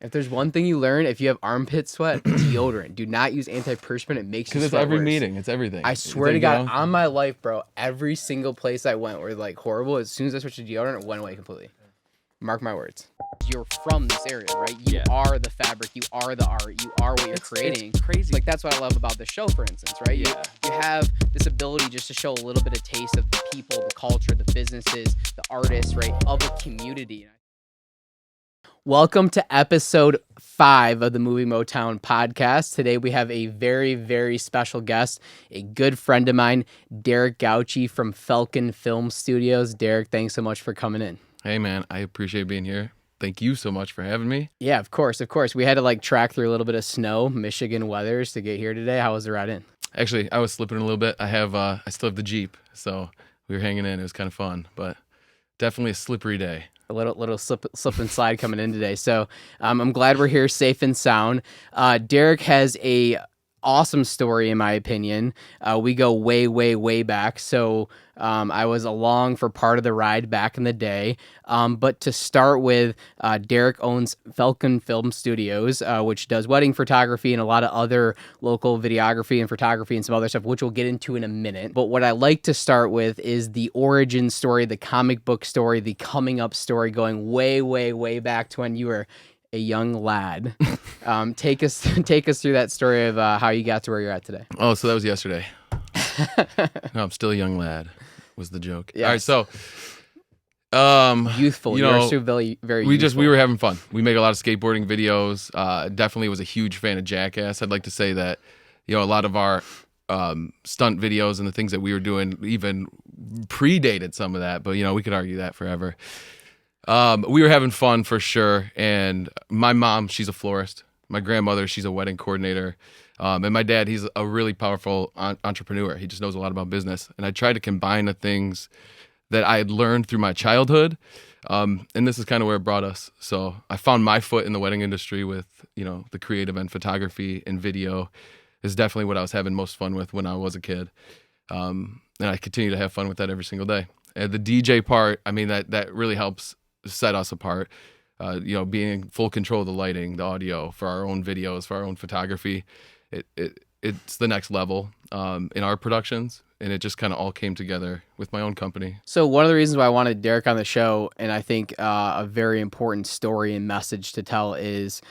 If there's one thing you learn, if you have armpit sweat, deodorant. Do not use antiperspirant. It makes you sweat Because it's every worse. meeting. It's everything. I swear to God, on my life, bro, every single place I went were like horrible. As soon as I switched to deodorant, it went away completely. Mark my words. You're from this area, right? You are the fabric. You are the art. You are what you're creating. It's crazy. Like, that's what I love about the show, for instance, right? Yeah. You have this ability just to show a little bit of taste of the people, the culture, the businesses, the artists, right, of a community. Welcome to episode 5 of the Moving Motown Podcast. Today we have a very, very special guest, a good friend of mine, Derek Gauci from Falcon Film Studios. Derek, thanks so much for coming in. Hey, man, I appreciate being here. Thank you so much for having me. Yeah, of course. We had to track through a little bit of snow, Michigan weathers to get here today. How was the ride in? Actually, I was slipping a little bit. I still have the Jeep, so we were hanging in. It was kind of fun, but definitely a slippery day. A little slip and slide coming in today. So I'm glad we're here safe and sound. Derek has a awesome story, in my opinion. We go way, way, way back. So I was along for part of the ride back in the day. But to start with, Derek owns Falcon Film Studios, which does wedding photography and a lot of other local videography and photography and some other stuff, which we'll get into in a minute. But what I like to start with is the origin story, the comic book story, the coming up story, going way, way, way back to when you were a young lad. Take us through that story of how you got to where you're at today. Oh, so that was yesterday. No, I'm still a young lad, was the joke. Yes. All right, so Youthful. You're still very, very youthful. We were having fun. We make a lot of skateboarding videos. Definitely was a huge fan of Jackass. I'd like to say that, a lot of our stunt videos and the things that we were doing even predated some of that, but we could argue that forever. We were having fun for sure, and my mom, she's a florist. My grandmother, she's a wedding coordinator, and my dad, he's a really powerful entrepreneur. He just knows a lot about business, and I tried to combine the things that I had learned through my childhood, and this is kind of where it brought us. So I found my foot in the wedding industry with, the creative and photography and video is definitely what I was having most fun with when I was a kid, and I continue to have fun with that every single day. And the DJ part, I mean, that really helps set us apart, being in full control of the lighting, the audio for our own videos, for our own photography. It's the next level in our productions, and it just kind of all came together with my own company. So one of the reasons why I wanted Derek on the show, and I think a very important story and message to tell, is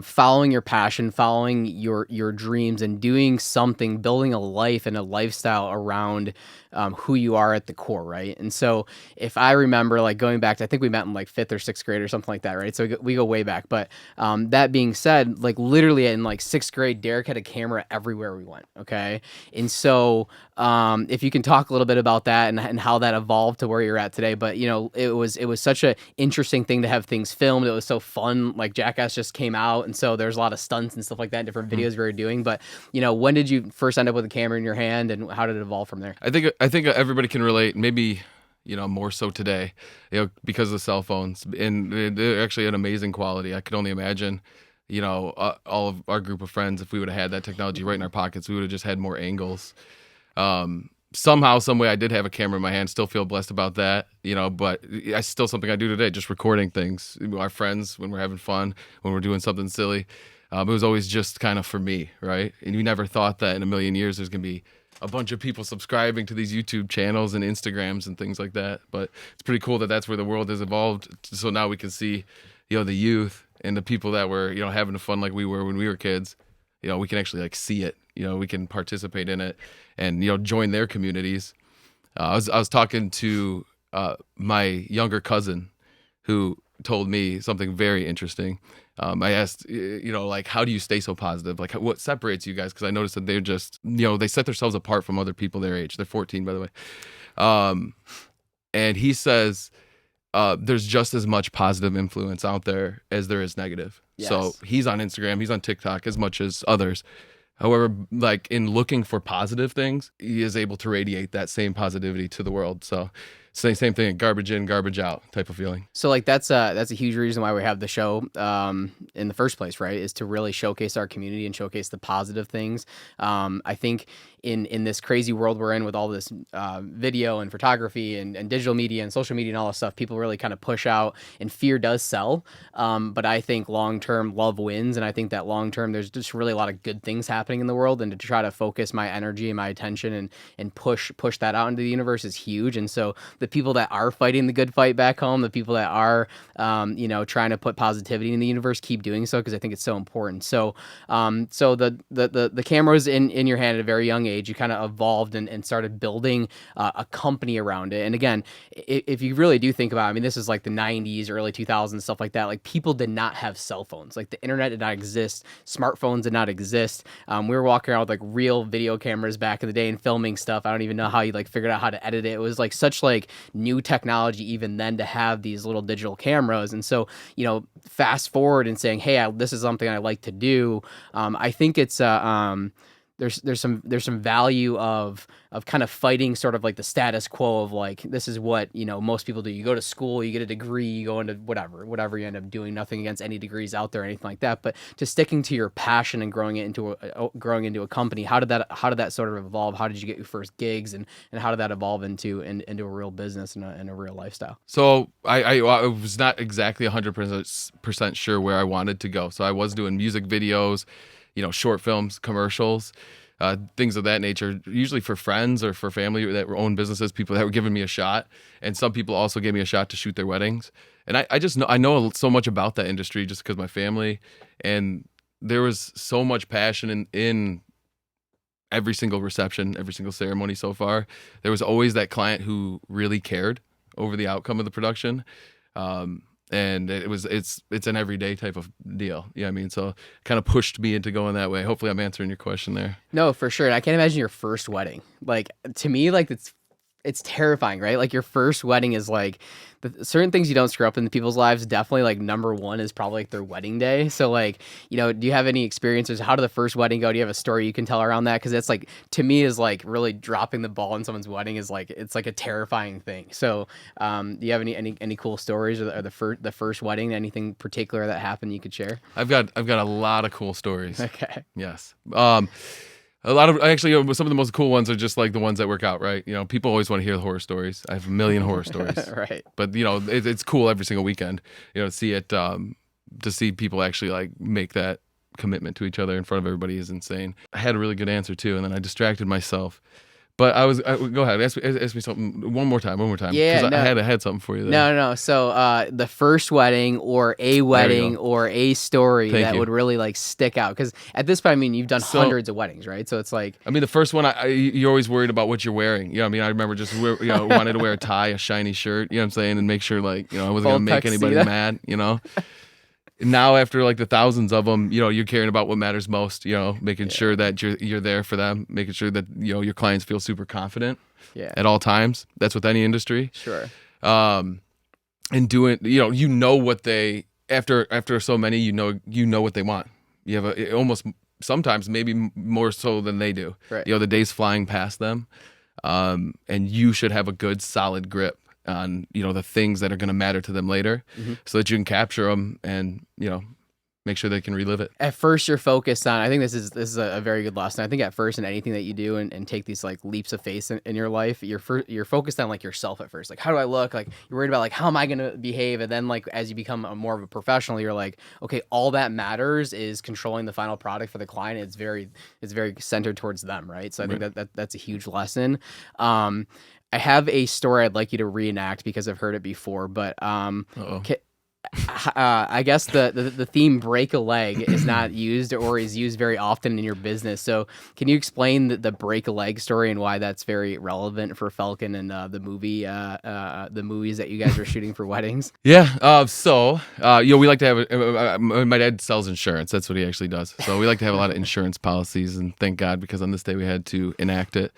following your passion, following your dreams, and doing something, building a life and a lifestyle around who you are at the core, right? And so if I remember, going back to, I think we met in 5th or 6th grade or something like that, right? So we go way back. But that being said, literally in 6th grade, Derek had a camera everywhere we went, okay? And so if you can talk a little bit about that and how that evolved to where you're at today. But it was such an interesting thing to have things filmed. It was so fun. Jackass just came out, and so there's a lot of stunts and stuff like that, different videos we were doing. But when did you first end up with a camera in your hand, and how did it evolve from there? I think everybody can relate. Maybe more so today, because of the cell phones, and they're actually an amazing quality. I could only imagine, all of our group of friends, if we would have had that technology right in our pockets, we would have just had more angles. Somehow, some way, I did have a camera in my hand. Still feel blessed about that, but it's still something I do today, just recording things. Our friends, when we're having fun, when we're doing something silly, it was always just kind of for me, right? And you never thought that in a million years there's going to be a bunch of people subscribing to these YouTube channels and Instagrams and things like that. But it's pretty cool that that's where the world has evolved. So now we can see, the youth and the people that were, having fun like we were when we were kids. We can actually see it. We can participate in it and, join their communities. I was talking to my younger cousin who told me something very interesting. I asked, how do you stay so positive? What separates you guys? Because I noticed that they're just, they set themselves apart from other people their age. They're 14, by the way. And he says there's just as much positive influence out there as there is negative. Yes. So he's on Instagram, he's on TikTok as much as others. However, in looking for positive things, he is able to radiate that same positivity to the world. So same thing, garbage in, garbage out type of feeling. So like that's a huge reason why we have the show in the first place, right? Is to really showcase our community and showcase the positive things. I think in this crazy world we're in with all this video and photography and digital media and social media and all this stuff, people really kind of push out, and fear does sell. But I think long term love wins, and I think that long term there's just really a lot of good things happening in the world, and to try to focus my energy and my attention and push that out into the universe is huge. And so the people that are fighting the good fight back home, the people that are, trying to put positivity in the universe, keep doing so, because I think it's so important. So, so the cameras in your hand at a very young age, you kind of evolved and started building a company around it. And again, if you really do think about it, I mean, this is like the 90s, early 2000s, stuff like that. Like, people did not have cell phones. Like, the internet did not exist. Smartphones did not exist. We were walking around with like real video cameras back in the day and filming stuff. I don't even know how you like figured out how to edit it. It was like such like new technology even then to have these little digital cameras. And so, fast forward and saying, hey, this is something I like to do. I think it's there's some value of kind of fighting sort of like the status quo of like, this is what, most people do. You go to school, you get a degree, you go into whatever you end up doing. Nothing against any degrees out there or anything like that, but to sticking to your passion and growing into a company. How did that sort of evolve? How did you get your first gigs, and how did that evolve into a real business and a real lifestyle? So I was not exactly 100% sure where I wanted to go. So I was doing music videos, short films, commercials, things of that nature, usually for friends or for family that own businesses, people that were giving me a shot. And some people also gave me a shot to shoot their weddings. And I know so much about that industry just because my family, and there was so much passion in every single reception, every single ceremony so far. There was always that client who really cared over the outcome of the production. And it's an everyday type of deal. Yeah, I mean, so kind of pushed me into going that way. Hopefully I'm answering your question there. No, for sure. And I can't imagine your first wedding. Like, to me, like it's terrifying, right? Like, your first wedding is like certain things you don't screw up in people's lives. Definitely, like, number one is probably like their wedding day. So like, do you have any experiences? How did the first wedding go? Do you have a story you can tell around that? Because that's like, to me, is like really dropping the ball in someone's wedding is like, it's like a terrifying thing. So do you have any cool stories or the first wedding, anything particular that happened you could share? I've got a lot of cool stories. Okay. Yes. A lot of, actually, some of the most cool ones are just like the ones that work out, right? People always want to hear the horror stories. I have a million horror stories. Right. But, it's cool every single weekend, to see it, to see people actually like make that commitment to each other in front of everybody is insane. I had a really good answer too, and then I distracted myself. But go ahead, ask me something one more time. Yeah, because no. I had something for you there. No. So the first wedding or a wedding or a story that would really like stick out, because at this point, I mean, you've done hundreds of weddings, right? So it's like, I mean, the first one, you're always worried about what you're wearing. I mean, I remember just wanted to wear a tie, a shiny shirt. You know what I'm saying, and make sure like I wasn't gonna make anybody mad. Now after like the thousands of them, you're caring about what matters most, making sure that you're there for them, making sure that, your clients feel super confident at all times. That's with any industry. Sure. And doing, what they, after so many, you know what they want. You have almost sometimes maybe more so than they do. Right. The day's flying past them. And you should have a good solid grip on the things that are going to matter to them later, so that you can capture them and make sure they can relive it. At first, you're focused on, I think this is a very good lesson. I think at first, in anything that you do and take these like leaps of faith in your life, you're focused on like yourself at first. Like, how do I look? Like, you're worried about like, how am I going to behave? And then like, as you become more of a professional, you're like, okay, all that matters is controlling the final product for the client. It's very centered towards them, right? So I think that's a huge lesson. I have a story I'd like you to reenact because I've heard it before, but I guess the theme "break a leg" is not used or is used very often in your business. So can you explain the break a leg story and why that's very relevant for Falcon and the movies that you guys are shooting for weddings? Yeah. So we like to have. My dad sells insurance. That's what he actually does. So we like to have a lot of insurance policies, and thank God, because on this day we had to enact it.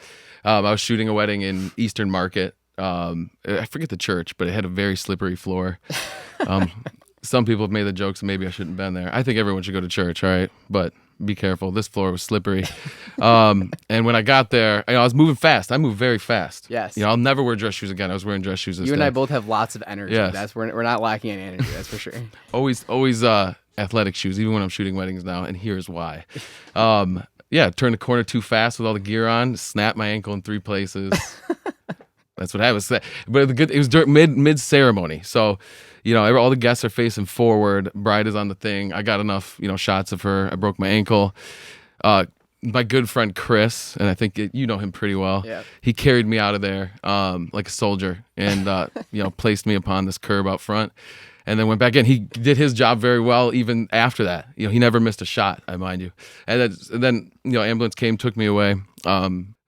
I was shooting a wedding in Eastern Market. I forget the church, but it had a very slippery floor. Some people have made the jokes, maybe I shouldn't have been there. I think everyone should go to church, all right? But be careful. This floor was slippery. And when I got there, I was moving fast. I moved very fast. Yes. I'll never wear dress shoes again. I was wearing dress shoes this You and day. I both have lots of energy. Yes. We're not lacking any energy. That's for sure. Always athletic shoes, even when I'm shooting weddings now. And here's why. Turned the corner too fast with all the gear on, snapped my ankle in 3 places. That's what happened. But it was during mid ceremony, so all the guests are facing forward. Bride is on the thing. I got enough shots of her. I broke my ankle. My good friend Chris, and I think you know him pretty well. Yeah. He carried me out of there like a soldier, and placed me upon this curb out front, and then went back in. He did his job very well even after that. He never missed a shot, I mind you. And then ambulance came, took me away.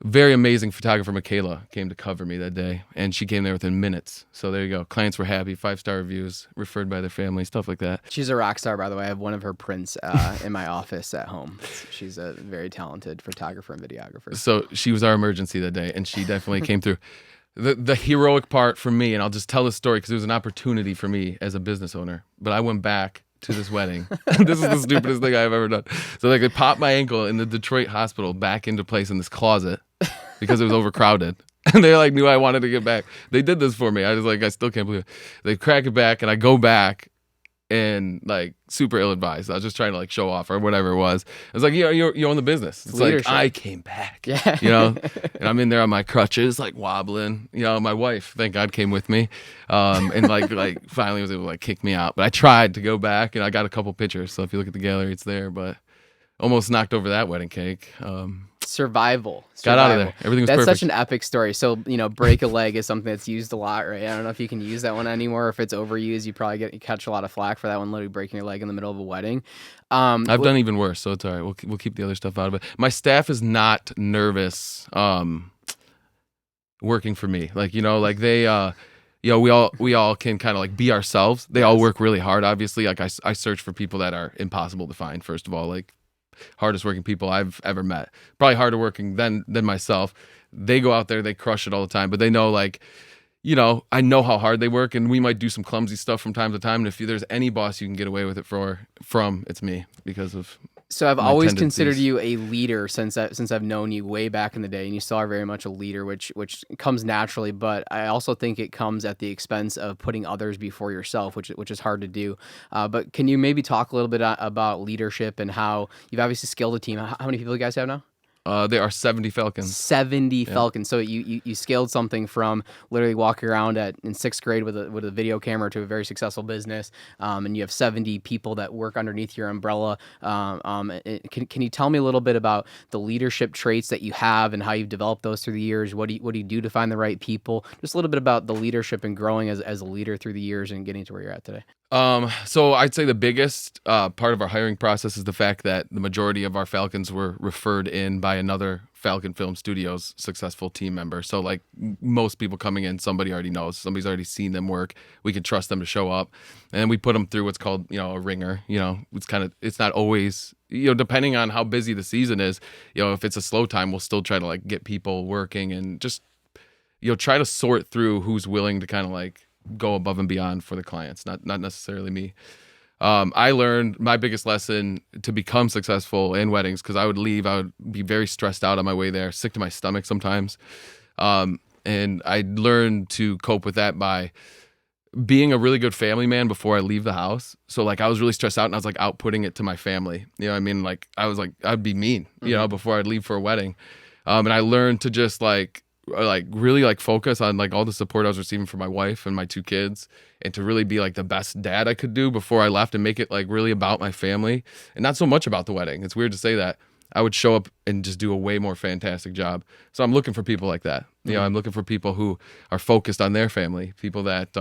Very amazing photographer Michaela came to cover me that day, and she came there within minutes. So there you go. Clients were happy, 5-star reviews, referred by their family, stuff like that. She's a rock star, by the way. I have one of her prints in my office at home. She's a very talented photographer and videographer. So she was our emergency that day, and she definitely came through. The heroic part for me, and I'll just tell this story because it was an opportunity for me as a business owner, but I went back to this wedding. This is the stupidest thing I've ever done. So they popped my ankle in the Detroit hospital back into place in this closet because it was overcrowded. And they knew I wanted to get back. They did this for me. I was I still can't believe it. They crack it back and I go back and super ill-advised. I was just trying to show off or whatever it was. I was you own the business. It's leadership. I came back. Yeah. And I'm in there on my crutches, wobbling. My wife, thank God, came with me. And finally was able to kick me out. But I tried to go back and I got a couple pictures. So if you look at the gallery, it's there, but almost knocked over that wedding cake. Survival. Got out of there. Everything was That's perfect. such an epic story. So, break a leg is something that's used a lot, right? I don't know if you can use that one anymore. If it's overused, you probably catch a lot of flack for that one, literally breaking your leg in the middle of a wedding. I've done even worse, so it's all right. We'll keep the other stuff out of it. My staff is not nervous working for me. They we all can kind of be ourselves. They all work really hard, obviously. I search for people that are impossible to find, first of all. Hardest working people I've ever met. Probably harder working than myself. They go out there, they crush it all the time, but they know I know how hard they work, and we might do some clumsy stuff from time to time. And if there's any boss you can get away with it from, it's me because of. So I've always considered you a leader since I've known you way back in the day, and you still are very much a leader, which comes naturally. But I also think it comes at the expense of putting others before yourself, which is hard to do. But can you maybe talk a little bit about leadership and how you've obviously scaled a team? How many people you guys have now? There are 70 Falcons. 70 Falcons. So you scaled something from literally walking around in 6th grade with a video camera to a very successful business, and you have 70 people that work underneath your umbrella. Can you tell me a little bit about the leadership traits that you have and how you've developed those through the years? What do you do to find the right people? Just a little bit about the leadership and growing as a leader through the years and getting to where you're at today. So I'd say the biggest part of our hiring process is the fact that the majority of our Falcons were referred in by another Falcon Film Studios successful team member. So most people coming in, somebody already knows, somebody's already seen them work. We can trust them to show up, and then we put them through what's called a ringer. It's not always depending on how busy the season is. If it's a slow time, we'll still try to get people working and just try to sort through who's willing to kind of go above and beyond for the clients, not necessarily me. I learned my biggest lesson to become successful in weddings, because I would be very stressed out on my way there, sick to my stomach sometimes. And I learned to cope with that by being a really good family man before I leave the house. So I was really stressed out and I was outputting it to my family. I'd be mean, before I'd leave for a wedding. And I learned to just really focus on all the support I was receiving from my wife and my 2 kids, and to really be the best dad I could do before I left, and make it really about my family and not so much about the wedding. It's weird to say that. I would show up and just do a way more fantastic job. So I'm looking for people like that. I'm looking for people who are focused on their family, people that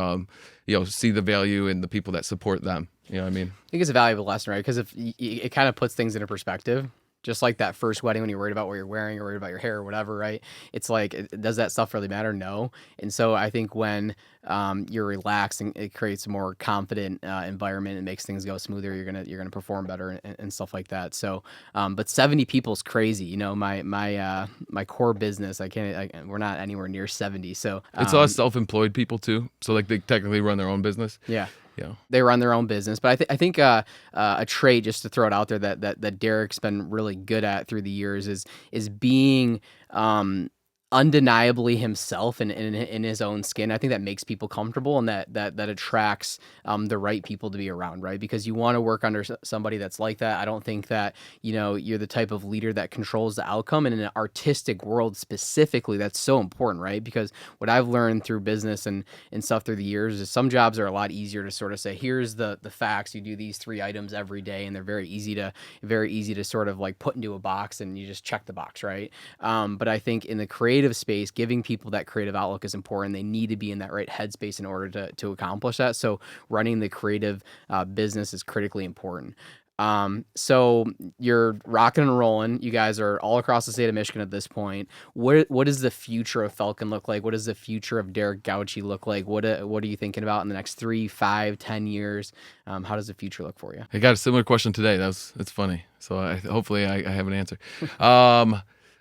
see the value in the people that support them. You know what I mean? I think it's a valuable lesson, right? Because if it kind of puts things into perspective. Just like that first wedding when you're worried about what you're wearing or worried about your hair or whatever, right? It's does that stuff really matter? No. And so I think when you're relaxed, and it creates a more confident environment. It makes things go smoother. You're gonna perform better and stuff like that. So, but 70 people is crazy. You know, my core business, we're not anywhere near 70. So It's a lot of self-employed people too, so like they technically run their own business. yeah. Yeah. They run their own business, but I think a trait, just to throw it out there, that Derek's been really good at through the years is being undeniably himself in his own skin. I think that makes people comfortable, and that attracts the right people to be around, right? Because you want to work under somebody that's like that. I don't think that, you know, you're the type of leader that controls the outcome, and in an artistic world specifically, that's so important, right? Because what I've learned through business and stuff through the years is some jobs are a lot easier to sort of say, here's the facts, you do these 3 items every day, and they're very easy to sort of like put into a box, and you just check the box, right? But I think in the creative space, giving people that creative outlook is important. They need to be in that right headspace in order to accomplish that. So running the creative business is critically important. So you're rocking and rolling. You guys are all across the state of Michigan at this point. What does the future of Falcon look like? What does the future of Derek Gauci look like? What are you thinking about in the next 3, 5, 10 years? How does the future look for you? I got a similar question today. It's funny. So hopefully I have an answer.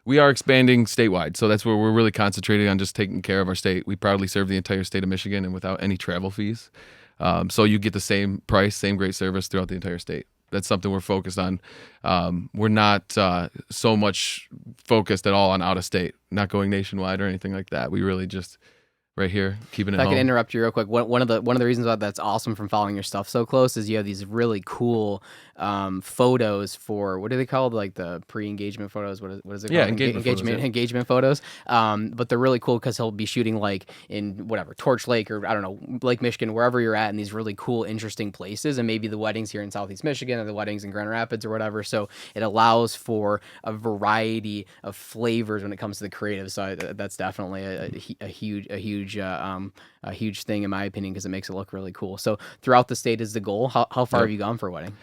We are expanding statewide, so that's where we're really concentrating on just taking care of our state. We proudly serve the entire state of Michigan and without any travel fees. So you get the same price, same great service throughout the entire state. That's something we're focused on. We're not so much focused at all on out of state, not going nationwide or anything like that. We really just right here, keeping it If I home. can interrupt you real quick, one of the reasons why that's awesome from following your stuff so close is you have these really cool photos for, what are they called, like the pre-engagement photos? What is it called? Yeah, engagement photos. But they're really cool because he'll be shooting like in whatever Torch Lake, or I don't know, Lake Michigan, wherever you're at, in these really cool, interesting places, and maybe the weddings here in Southeast Michigan or the weddings in Grand Rapids or whatever. So it allows for a variety of flavors when it comes to the creative. So that's definitely a huge thing in my opinion, because it makes it look really cool. So throughout the state is the goal. How far have you gone for a wedding?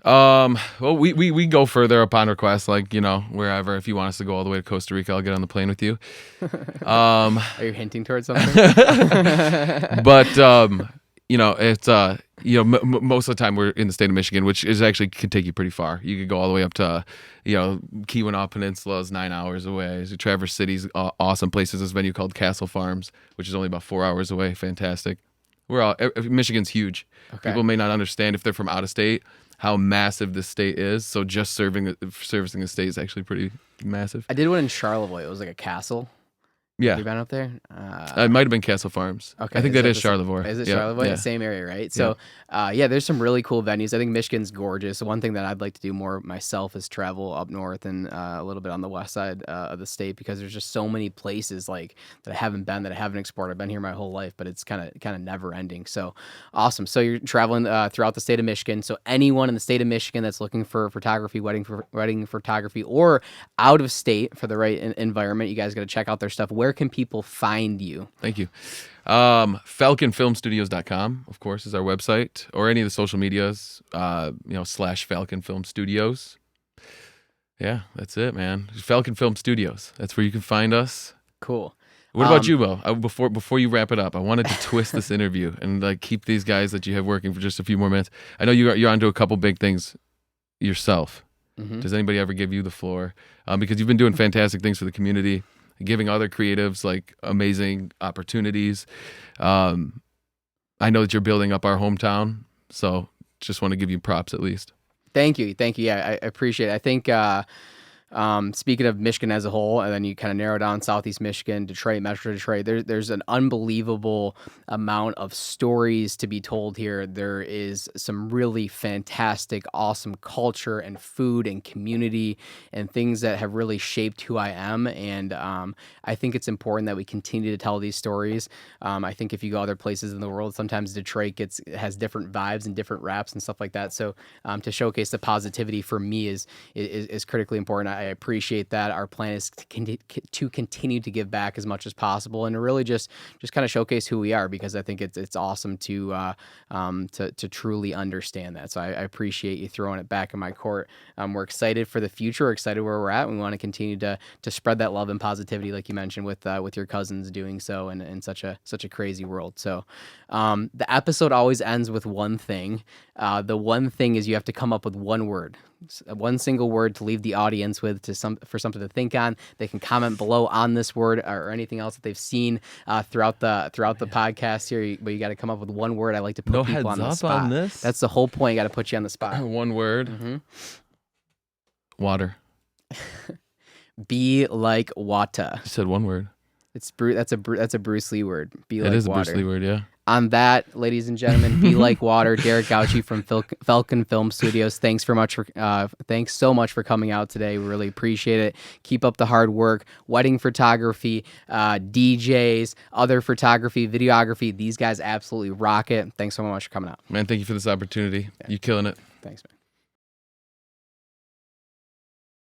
Well, we go further upon request, like, you know, wherever. If you want us to go all the way to Costa Rica, I'll get on the plane with you. Are you hinting towards something? But you know, it's you know, most of the time we're in the state of Michigan, which is actually could take you pretty far. You could go all the way up to, you know, Keweenaw Peninsula is 9 hours away. So Traverse City's awesome places. This venue called Castle Farms, which is only about 4 hours away. Fantastic. Michigan's huge. Okay. People may not understand if they're from out of state how massive this state is. So just servicing the state is actually pretty massive. I did one in Charlevoix. It was like a castle. Yeah. Have you been up there? It might have been Castle Farms. Okay. I think that is Charlevoix. Is it Yeah, Charlevoix? yeah. Same area, right? So, yeah, there's some really cool venues. I think Michigan's gorgeous. One thing that I'd like to do more myself is travel up north and a little bit on the west side of the state, because there's just so many places like that I haven't been, that I haven't explored. I've been here my whole life, but it's kind of never ending. So awesome. So you're traveling throughout the state of Michigan. So anyone in the state of Michigan that's looking for photography, wedding photography, or out of state for the right environment, you guys got to check out their stuff. Where can people find you? Thank you. FalconFilmStudios.com, of course, is our website, or any of the social medias, / Falcon Film Studios. Yeah, that's it, man. Falcon Film Studios. That's where you can find us. Cool. What about you, Bo? Before you wrap it up, I wanted to twist this interview and like keep these guys that you have working for just a few more minutes. I know you're onto a couple big things yourself. Mm-hmm. Does anybody ever give you the floor? Because you've been doing fantastic things for the community, giving other creatives like amazing opportunities. I know that you're building up our hometown, so just want to give you props at least. Thank you. Yeah, I appreciate it. I think speaking of Michigan as a whole, and then you kind of narrow down Southeast Michigan, Detroit, Metro Detroit, there's an unbelievable amount of stories to be told here. There is some really fantastic, awesome culture and food and community and things that have really shaped who I am. And I think it's important that we continue to tell these stories. I think if you go other places in the world, sometimes Detroit has different vibes and different raps and stuff like that. So to showcase the positivity for me is critically important. appreciate that. Our plan is to continue to give back as much as possible, and to really just kind of showcase who we are, because I think it's awesome to truly understand that. So I appreciate you throwing it back in my court. We're excited for the future. We're excited where we're at. We want to continue to spread that love and positivity, like you mentioned, with your cousins doing so in such a crazy world. So the episode always ends with one thing. The one thing is you have to come up with one word, one single word to leave the audience with, for something to think on. They can comment below on this word or anything else that they've seen throughout the podcast here. But you got to come up with one word. I like to put people on the spot. On this? That's the whole point. You got to put you on the spot. One word. Mm-hmm. Water. Be like water. You said one word. That's a Bruce Lee word. Be like water. It is a Bruce Lee word, yeah. On that, ladies and gentlemen, be like water. Derek Gauci from Falcon Film Studios. Thanks so much for coming out today. We really appreciate it. Keep up the hard work. Wedding photography, DJs, other photography, videography. These guys absolutely rock it. Thanks so much for coming out. Man, thank you for this opportunity. Yeah. You're killing it. Thanks, man.